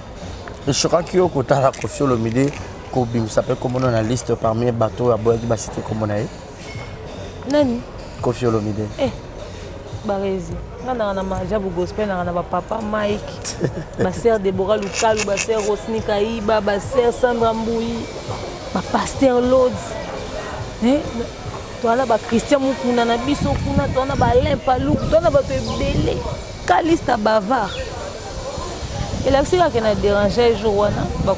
Je crois qu'il y a un Koffi Olomide qui s'appelle comme on a la liste parmi les bateaux à boire qui va citer comme on a. Nani Koffi Olomide. Eh, Barézi. On a un gospel, on a papa Mike, ma sœur Déborah Lukalu, ma sœur Rosny Kaïba, ma sœur Sandra Mboui, ma pasteur Lodz. Toi là, Christian Mukuna, Nabiso Kuna, toi là, Alain Palou, toi là, Bélé. Caliste bavard. Et là, c'est là qu'on a dérangé les jours,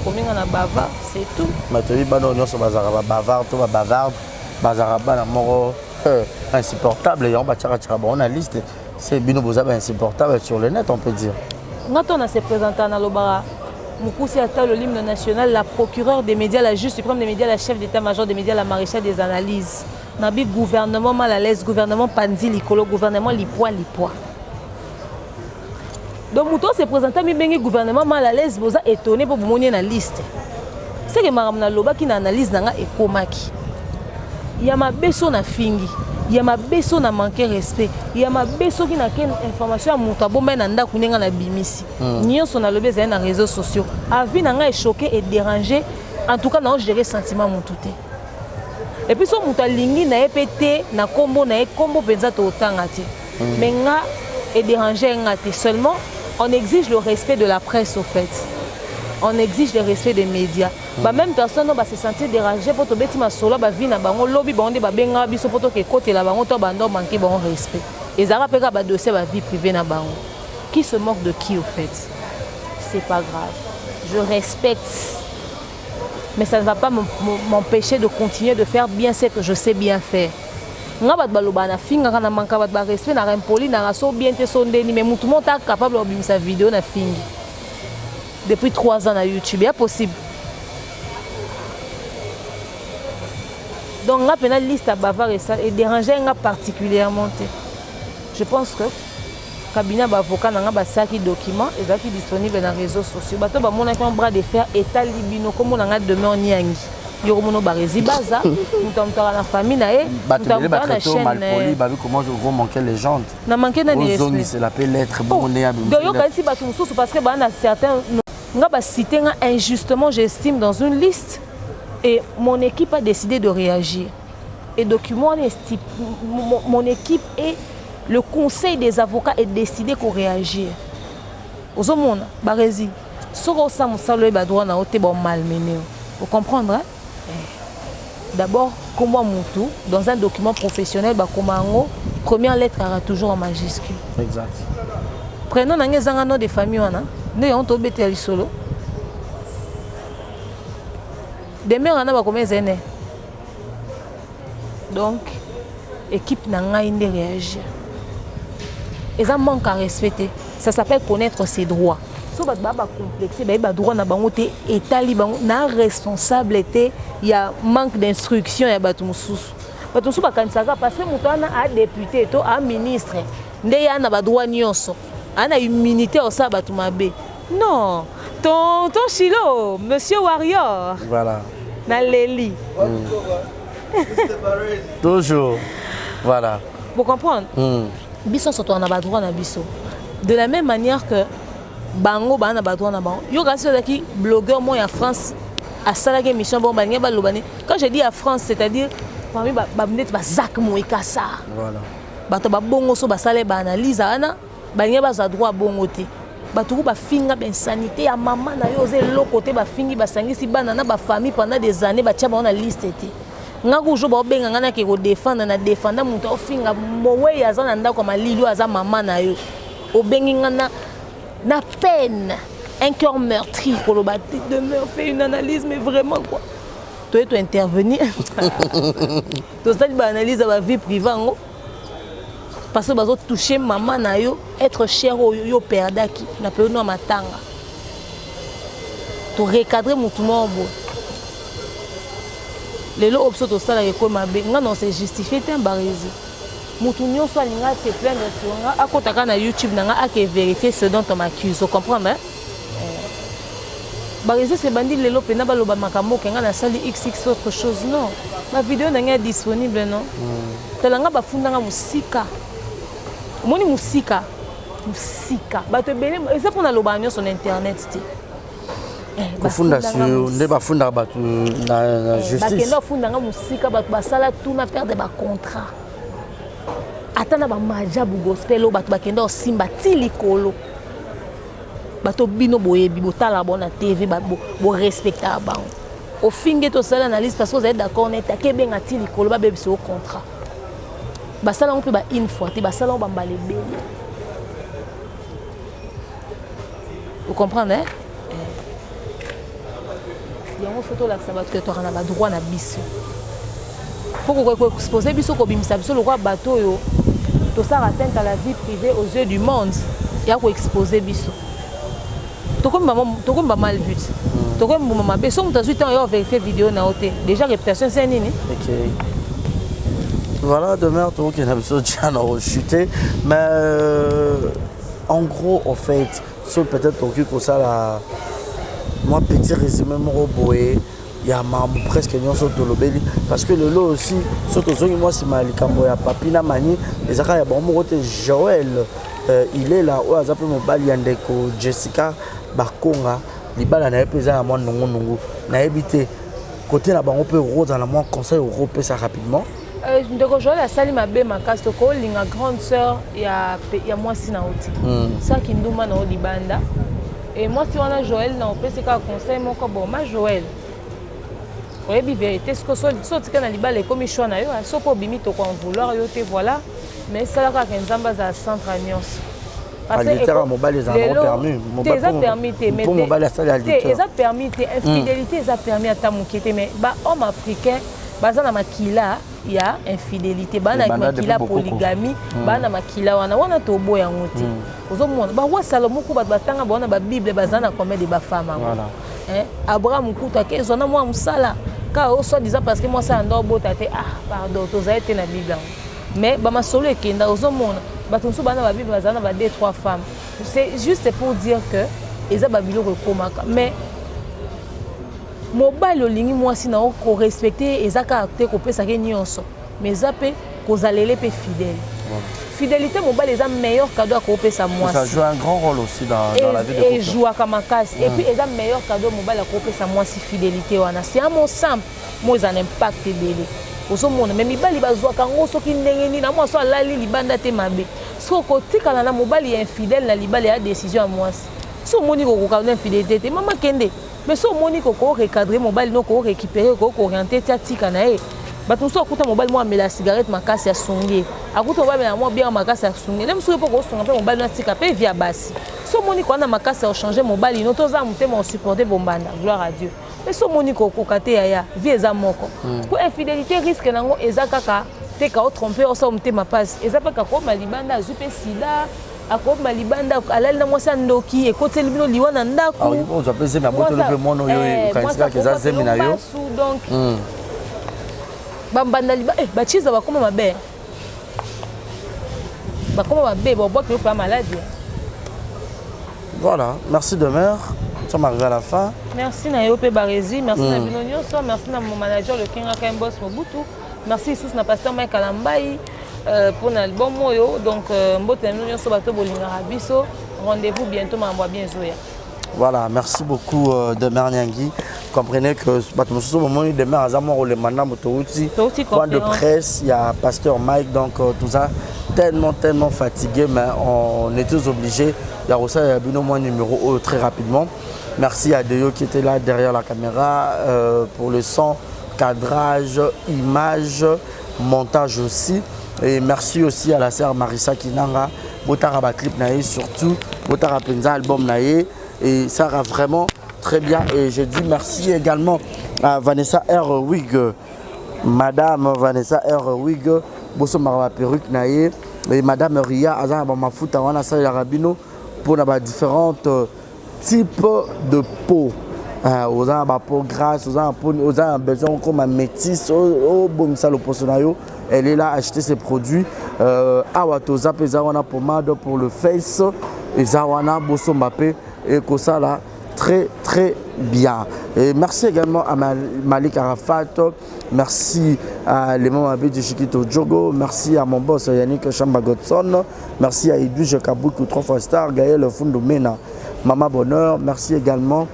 combien on a bavard, c'est tout. Maintenant, on a bavard, tout bavard, bazaraba, insupportable. On a liste, c'est Bino Bozaba insupportable sur le net, on peut dire. Quand on a se présenté à Nalobara, Moukousi Attal, l'hymne national, la procureure des médias, la juge suprême des médias, la chef d'état-major des médias, la maréchale des analyses. nabi gouvernement mal à l'aise, gouvernement pandi likolo, gouvernement lipoa. Donc Mouton se présentait mi gouvernement mal à l'aise, vous êtes étonné pour vous montrer la liste. C'est que Madame Naloba qui analyse nanga ekomaki. Il y a ma beso na fingi, il y a ma beso na manquer respect, il y a ma beso qui n'a qu'une information à Moutabo mais nanda kunenga na bimisi. Nion son alobé zé na réseaux sociaux. Avi nanga est choqué et dérangé. En tout cas, non gérer sentiment Moutouté. Et puis son Moutalingi na épété na combo penza to otangati. Mais nga est dérangé ngati seulement. On exige le respect de la presse au fait. On exige le respect des médias. Bah même personne va se sentir dérangé pour te bêti ma solo ba vie na bango lobby bande ba benga biso poto ke côté la bango to bando manquer bon respect. Et ça rappelle ba dossier ba vie privée na bango. Qui se moque de qui au fait? C'est pas grave. Je respecte. Mais ça ne va pas m'empêcher de continuer de faire bien ce que je sais bien faire. Nga bat baloba na finga kana manka bat ba respect na rempoli na raso bien te sondeni mais tout le monde est capable de obim sa vidéo na fingi. Depuis 3 ans à YouTube, c'est possible. Donc, on a une liste à bavard et déranger particulièrement. Je pense que le cabinet d'avocat a un document qui est disponible dans les réseaux sociaux. Il y a un bras de fer état libino comme on a demain en Niangi. Il y a un barezi baza, nous sommes dans la famille, nous sommes dans la chaîne. Comment je vais manquer les gens? On a manqué dans les respects. C'est la lettre. Donc, il y a parce que certains... Cité injustement, j'estime, dans une liste. Et mon équipe a décidé de réagir. Et document, mon équipe et le conseil des avocats a décidé qu'on réagir. Aux hommes, Barézi, vous comprenez? D'abord, comme Moutou, dans un document professionnel, première lettre aura toujours en majuscule. Exact. Prenons un nom de famille. Nous avons été solo. Demain, on a combien d'années? Donc, l'équipe n'a pas réagi. Et ça manque à respecter. Ça s'appelle connaître ses droits. Si on a complexé, il y a droit à responsabilité, il y a manque d'instruction. Il y a parce que un député, un ministre, il y a droit à immunité au sabat mabé. Non, tonton Chilo, monsieur Warrior. Voilà. Naléli. Toujours. Voilà. Vous comprenez? Biso surtout on a droit na biso. De la même manière que bango ba na droit na bango. Yo kasi qui blogueur moi en France à salage mission bon banya ba lobani. Quand je dis à France, c'est-à-dire parmi ba net ba Zak Moïkassa. Voilà. Ba to ba bongo so ba sale ba analyse ana banya ba za droit bongo te. Ba to ba finga ben sanité ya maman na yo ze lo côté ba fingi ba sangisi bana na ba famille pendant des années ba tia ba na liste te. Ngaku jo ba benga ngana ke ko défendre na défendre muto ofinga mowe ya za na ndako malilo aza maman na yo. Obengi ngana na peine un cœur meurtri pour le battre demain on fait une analyse mais vraiment quoi. Toi tu intervenir. Tu ça ba analyse ba vie privée ngo. Parce que bazo toucher maman na yo être cher yo perdaki na pe no matanga. To recadrer mutu mo. Lelo opso to sala yeko mabe nga non c'est justifié te mbarezi. Mutu nyonso alinga te plaindre sur nga akotaka na YouTube na nga ake vérifier ce dont on m'accuse. Vous comprenez? Barezi c'est bandi lelo pena baloba makambo kenga na sali XX autre chose non. Ma vidéo na nga disponible non. Telanga bafunda nga musika. Moni musika. Bato bele c'est pour na loba nyonso sur internet ti. Kufunda sur ne bafunda bato na justice. Bakenda funda nga musika bato basala tout na perdre ba contrat. Atana ba majabu gospel o bato bakenda osimba ti likolo. Bato bino boyebi botala bona TV bo respecta bango. Au finge to sala analyse parce que vous êtes d'accord net ke benga ti likolo ba bebiso contrat. Basala on peut ba une fois te basala on ba mbale bele. Vous comprenez? Il y a une photo là ça va que tu as droit na biso. Pourquoi exposer biso ko bimisa biso le roi bateau yo. To ça atteinte à la vie privée aux yeux du monde. Il y a ko exposer biso. To comme mal vu. To comme maman beso mutazu temps yo vérifier vidéo na hotel. Déjà réputation c'est nini? OK. Voilà, demain, tout qui est déjà chuté. Mais en gros, en fait, sur peut-être pour ça, là, moi, petit résumé, mon boé, il y a presque une sorte de lobby. Parce que le lot aussi, surtout moi, c'est Malikambo, il y a Papina Mani, et ça, il y a bon, mon Joël, il est là, où il y a mon baliandeko, Jessica Bakonga, les balles, n'a pas à moi, non, n'a évité. Côté là-bas, on peut rose dans la moins conseil européen ça rapidement. Donc Joël a sali ma bé ma casse ko linga grande sœur il y a moi si na oti. Ça qui nous m'a na libanda. Et moi si on a Joël na opé c'est ka conseil mon ko bon ma Joël. Oui bi vérité ce que so tika na libala comme choix na yo so ko bimi to ko en vouloir yo te voilà mais ça là ka nzamba za centre alliance. Parce que les mobile les ont permis. Ils ont permis mais pour mobile ça ils ont permis infidélité ils ont permis à ta mukete mais ba homme africain baza na makila il y a infidélité bana makila polygamie bana makila wana to boya ngote ozomona ba wa salomo ku batanga bona ba bible bazana combien de ba femme voilà Abraham kuta ke zona moi musala ka o soit disant parce que moi ça ndo bota te pardon to za été na bible mais ba masolo ekenda ozomona bato so bana ba bible bazana ba 2-3 femmes c'est juste pour dire que eza ba biloko komaka mais mobile olingi mwasi na ko respecter ezaka te ko pesa ke nyonso mais zape ko zalele pe fidèle. Fidélité mobile est un meilleur cadeau à pesa mwasi. Ça joue un grand rôle aussi dans la vie de couple. Et joue à Kamakas et puis est un meilleur cadeau mobile à pesa mwasi fidélité wana. C'est un mot simple, moi ça impact belé. Ozomona mais mibali bazwa kango soki ndenge ni na moi so lali libanda te mabe. So ko tika na mobile est infidèle na libali a décision à mwasi. So moni ko ka infidélité te mama kende. Mais si on a recadré mobile, on a récupéré, on a orienté, on a récupéré. On a mobile, moi, la cigarette, ma casse, à sonner. À côté, on a moi bien ma casse, à sonner. Même si on a mobile, on a via basse. Si on a ma casse, à changer mobile, on a supporté Bombanda. Gloire à Dieu. Mais si on a cocaté, vie est à moko. Pour infidélité, risque d'en ezakaka, t'es qu'à tromper, on s'en ma passe. Ezapaka comme Malibanda, Zupe Sida. Akob malibanda alal na mwasa ndoki ekote libino liwana ndako on s'appelle c'est ma botte le mono yo kanisika keza zemi na yo donc bambanda liba bachiza bakoma mabe bon boîte pas maladie. Voilà, merci de mer. Nous sommes arrivés à la fin. Merci na Yope Barézi, merci na Binonio, merci na mon manager le King Akembos Mobutu. Merci sous na pasteur Mike Alambai. Pour l'album Moyo, donc rendez-vous bientôt, bien Zoya. Voilà, merci beaucoup de Merniangui. Comprenez que demain à Zamor le Mana Motouti, point de presse, il y a pasteur Mike, donc tout ça tellement fatigué, mais on est tous obligés. Il y a aussi un numéro très rapidement. Merci à Deyo qui était là derrière la caméra pour le son, cadrage, image, montage aussi. Et merci aussi à la sœur Marissa Kinanga, Botara clip naïe surtout, Botara Penza album naïe, et ça va vraiment très bien. Et je dis merci également à Vanessa R. Wig, Madame Vanessa R. Wig, Bosso Marwa perruque naïe, et Madame Ria Azan Bamafuta Wana Sa Yarabino pour différents types de peau. Aux gens à peau grasse, aux gens besoin comme un métis, au bon salo posonayo. Elle est là à acheter ses produits. Awatoza Pezawana pommade pour le face. Et Zawana Bosso Mbappé et Kosa là très bien. Et merci également à Malik Arafat. Merci à Léman Abid de Chiquito Djogo. Merci à mon boss Yannick Chamba Godson. Merci à Edwige Kaboukou 3 fois star, Gaël Fundomena, Mama Bonheur. Merci également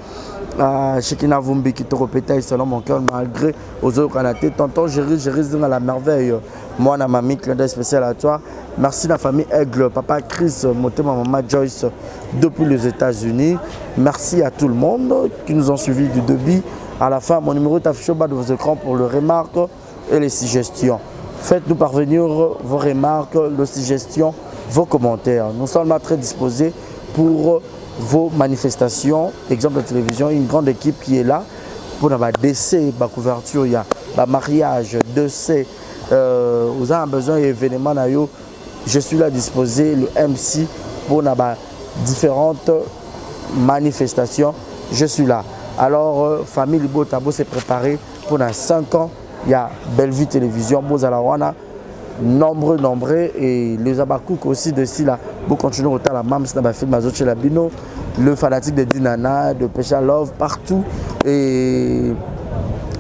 à Shekina Vumbi qui te répétait selon mon cœur malgré aux autres Kanaté. Tonton Jéris dans la merveille. Moi, ma mamie, clin d'œil spécial à toi. Merci la famille Aigle, papa Chris, ma maman Joyce depuis les États-Unis. Merci à tout le monde qui nous ont suivis du début à la fin. Mon numéro est affiché au bas de vos écrans pour les remarques et les suggestions. Faites-nous parvenir vos remarques, les suggestions, vos commentaires. Nous sommes là très disposés pour vos manifestations, exemple de télévision, une grande équipe qui est là pour la décès, la couverture, il y a le mariage, décès, vous avez besoin d'événements, je suis là disposé, le MC pour la différentes manifestations, je suis là. Alors, famille Libo Tabo s'est préparée pour dans 5 ans, il y a Bellevue Télévision, Bozalawana, nombreux et les Abakouk aussi de ici là pour continuer autant la Mams dans ma film Mazoche Labino, le fanatique de Dinana, de Pesha Love partout et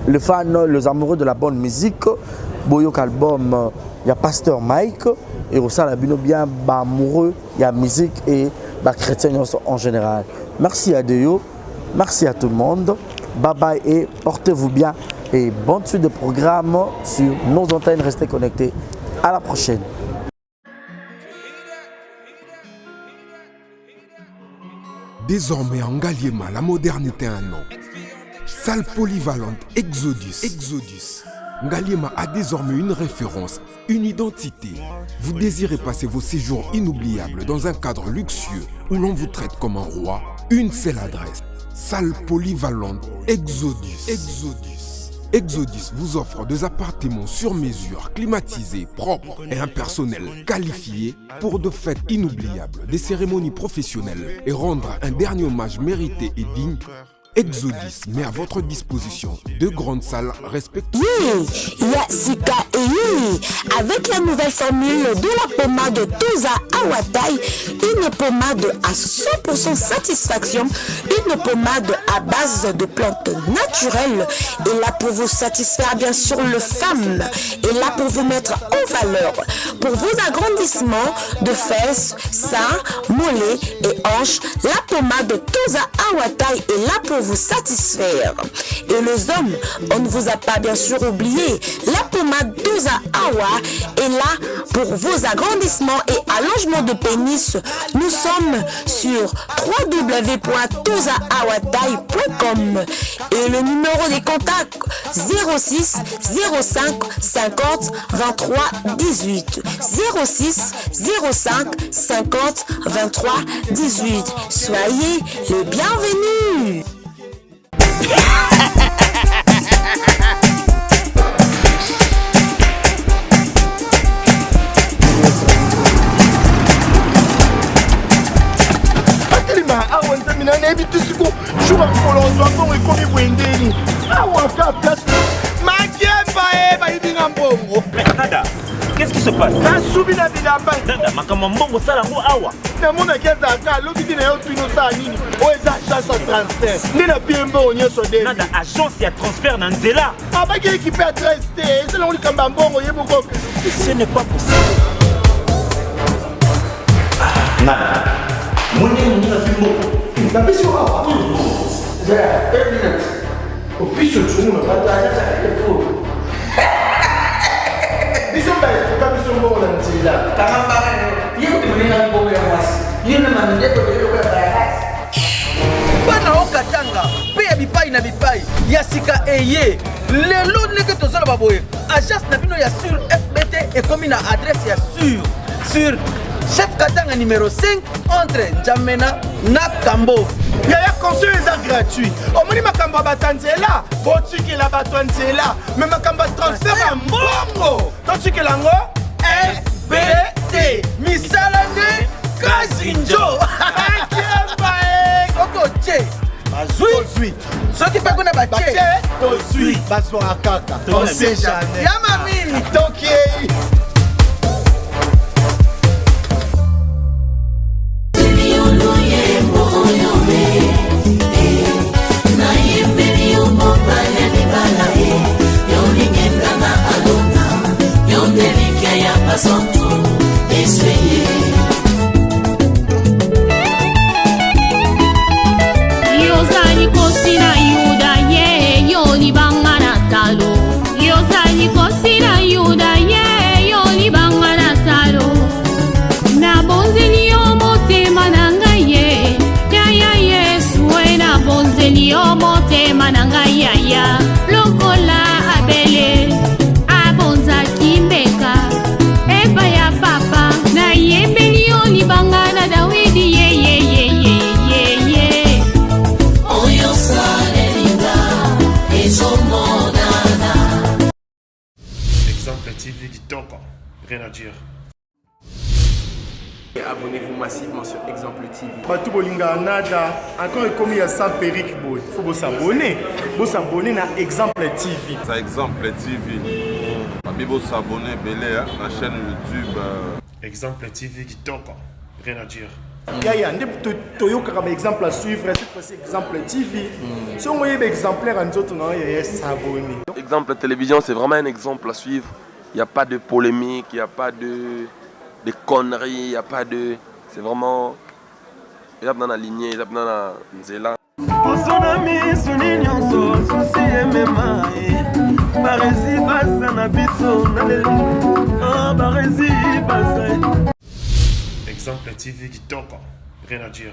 les fans, les amoureux de la bonne musique, Boyok album, il y a Pasteur Mike et aussi Labino bien amoureux, il y a musique et chrétiens en général. Merci à Dieu, merci à tout le monde, bye bye et portez-vous bien et bonne suite de programme sur nos antennes, restez connectés. À la prochaine. Désormais en Ngaliema, la modernité a un nom. Salle polyvalente Exodus. Ngaliema a désormais une référence, une identité. Vous désirez passer vos séjours inoubliables dans un cadre luxueux où l'on vous traite comme un roi? Une seule adresse. Salle polyvalente Exodus. Exodus vous offre des appartements sur mesure, climatisés, propres et un personnel qualifié pour de fêtes inoubliables, des cérémonies professionnelles et rendre un dernier hommage mérité et digne. Exodus met à votre disposition deux grandes salles respectives. Yasika et avec la nouvelle formule de la pommade Toza Awatai, une pommade à 100% satisfaction, une pommade à base de plantes naturelles, et là pour vous satisfaire bien sûr le femme, et là pour vous mettre en valeur, pour vos agrandissements de fesses, seins, mollets et hanches, la pommade Toza Awatai est là pour vous satisfaire. Et les hommes, on ne vous a pas bien sûr oublié, la pommade Toza Awa est là pour vos agrandissements et allongements de pénis. Nous sommes sur www.tozaawatai.com et le numéro des contacts 06 05 50 23 18 06 05 50 23 18. Soyez les bienvenus. Nada, qu'est-ce qui se passe? Nada, agence et transfert dans Nzela. Ce n'est pas possible. Nada. Bana okatanga pe ya bipai na bipai Yasika eye lelo ndenge tozala baboye agence na bino ya sur FBT ekomi na adresse ya sur chef Katanga numéro 5 entre Njamena na Kambo. Yaya conseil est gratuit. Omoni makamba batanzela, botiki la batanzela, mais makamba transfert à mbongo. Totiki lango FBT. Misalane Kazinjo. Oko che. Bazui. Ce qui fait qu'on a baché. Bazui. Bazo akaka. On sait jamais. Yamami. Tokie. Yozani kosina yuda ye yoni bangana talo. Yozani kosina yuda ye yoni bangana talo. Na bonzeli motema nanga ye ya Yesu na bonzeli motema nanga ya lokola abele abonza kimbeka eba ya papa na yembeli yoni bangana Dawidi ye oyo salenga ezomonana. Exemple TV Kitoko, rien à dire. Abonnez-vous massivement sur Exemple TV. Batou bolinga nada, encore commis à sans périque boy. Faut s'abonner. Vous s'abonner à Exemple TV. Ça Exemple TV. Bibo s'abonner belé à la chaîne YouTube. Exemple TV Kitoko, rien à dire. Yaya, toyokaka ba exemple à suivre, cette fois-ci exemple TV. Si on voyait exemplaire en autres, non, il y a s'abonner. Exemple télévision, c'est vraiment un exemple à suivre. Il n'y a pas de polémique, il n'y a pas de conneries, il n'y a pas de... C'est vraiment... Il y a dans la lignée, il y a dans la nzela. Exemple TV Kitoko, rien à dire.